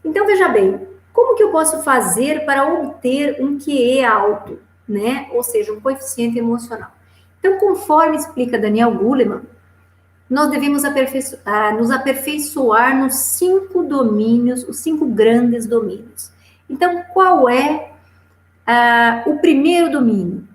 Então, veja bem, como que eu posso fazer para obter um QE alto, né? Ou seja, um coeficiente emocional. Então, conforme explica Daniel Goleman, nós devemos nos aperfeiçoar nos 5 domínios, os 5 grandes domínios. Então, qual é o primeiro domínio?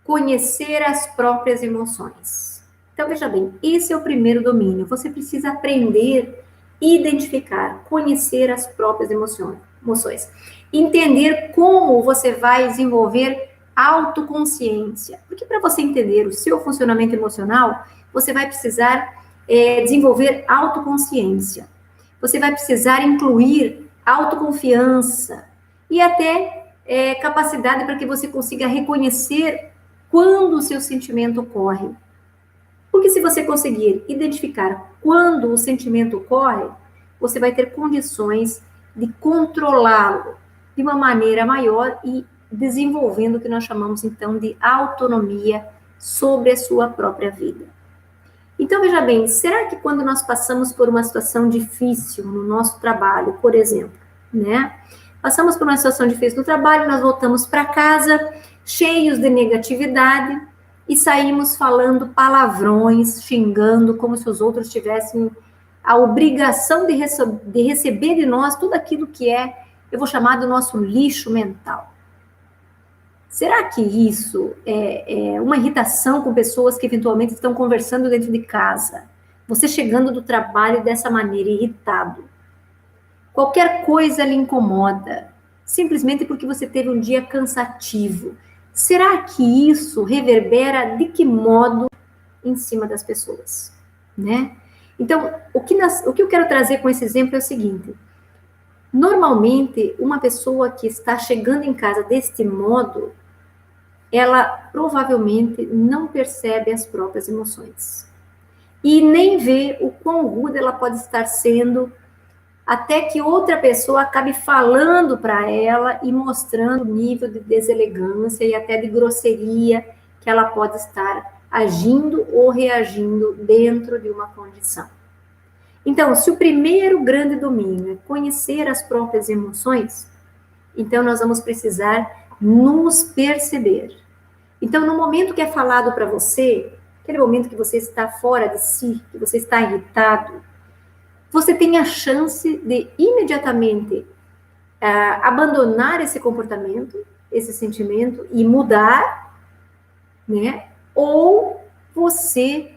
Conhecer as próprias emoções. Então, veja bem, esse é o primeiro domínio. Você precisa aprender, identificar, conhecer as próprias emoções. Entender como você vai desenvolver autoconsciência. Porque para você entender o seu funcionamento emocional, você vai precisar desenvolver autoconsciência. Você vai precisar incluir autoconfiança e até capacidade para que você consiga reconhecer quando o seu sentimento ocorre. Porque se você conseguir identificar quando o sentimento ocorre, você vai ter condições de controlá-lo de uma maneira maior e desenvolvendo o que nós chamamos então de autonomia sobre a sua própria vida. Então, veja bem, será que quando nós passamos por uma situação difícil no nosso trabalho, por exemplo, né? Passamos por uma situação difícil no trabalho, nós voltamos para casa cheios de negatividade e saímos falando palavrões, xingando, como se os outros tivessem a obrigação de receber de nós tudo aquilo que eu vou chamar do nosso lixo mental. Será que isso é uma irritação com pessoas que eventualmente estão conversando dentro de casa? Você chegando do trabalho dessa maneira, irritado. Qualquer coisa lhe incomoda, simplesmente porque você teve um dia cansativo. Será que isso reverbera de que modo em cima das pessoas, né? Então, o que eu quero trazer com esse exemplo é o seguinte: normalmente, uma pessoa que está chegando em casa deste modo, ela provavelmente não percebe as próprias emoções e nem vê o quão rude ela pode estar sendo, até que outra pessoa acabe falando para ela e mostrando o nível de deselegância e até de grosseria que ela pode estar agindo ou reagindo dentro de uma condição. Então, se o primeiro grande domínio é conhecer as próprias emoções, então nós vamos precisar nos perceber. Então, no momento que é falado para você, aquele momento que você está fora de si, que você está irritado, você tem a chance de imediatamente abandonar esse comportamento, esse sentimento e mudar, né? Ou você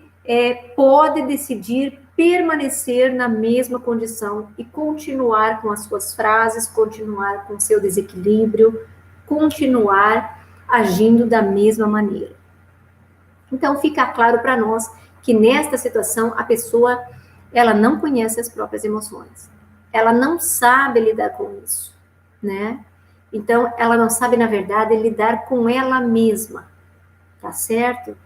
pode decidir permanecer na mesma condição e continuar com as suas frases, continuar com o seu desequilíbrio, continuar agindo da mesma maneira. Então, fica claro para nós que nesta situação a pessoa ela não conhece as próprias emoções, ela não sabe lidar com isso, né? Então, ela não sabe, na verdade, lidar com ela mesma, tá certo?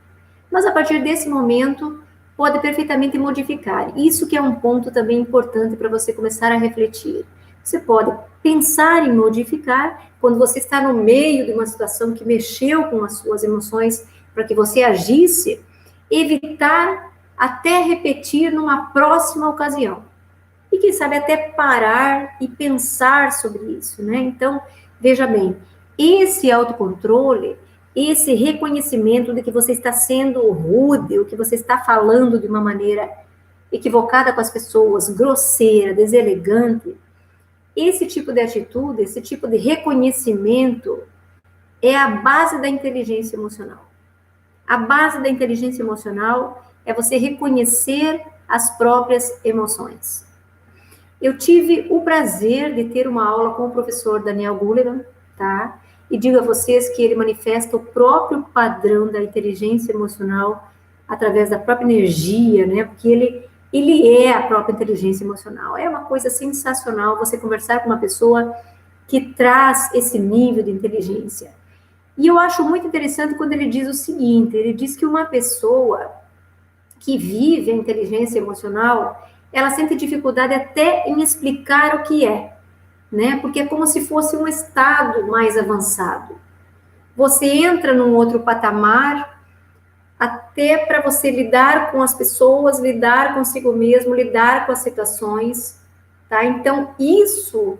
Mas a partir desse momento, pode perfeitamente modificar. Isso que é um ponto também importante para você começar a refletir. Você pode pensar em modificar quando você está no meio de uma situação que mexeu com as suas emoções para que você agisse, evitar até repetir numa próxima ocasião. E quem sabe até parar e pensar sobre isso, né? Então, veja bem, esse autocontrole, esse reconhecimento de que você está sendo rude, ou que você está falando de uma maneira equivocada com as pessoas, grosseira, deselegante, esse tipo de atitude, esse tipo de reconhecimento é a base da inteligência emocional. A base da inteligência emocional é você reconhecer as próprias emoções. Eu tive o prazer de ter uma aula com o professor Daniel Goleman, tá? E digo a vocês que ele manifesta o próprio padrão da inteligência emocional através da própria energia, né? Porque ele é a própria inteligência emocional. É uma coisa sensacional você conversar com uma pessoa que traz esse nível de inteligência. E eu acho muito interessante quando ele diz o seguinte, ele diz que uma pessoa que vive a inteligência emocional, ela sente dificuldade até em explicar o que é, né? Porque é como se fosse um estado mais avançado. Você entra num outro patamar até para você lidar com as pessoas, lidar consigo mesmo, lidar com as situações. tá? Então, isso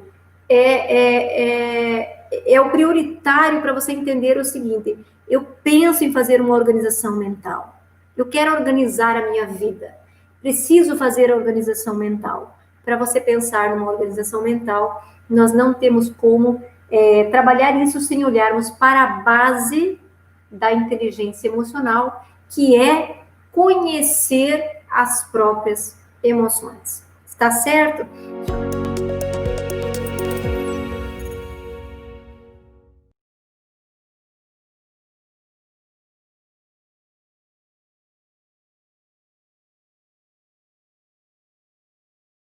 é o prioritário para você entender o seguinte: eu penso em fazer uma organização mental, eu quero organizar a minha vida, preciso fazer a organização mental. Para você pensar numa organização mental, nós não temos como trabalhar isso sem olharmos para a base da inteligência emocional, que é conhecer as próprias emoções. Está certo?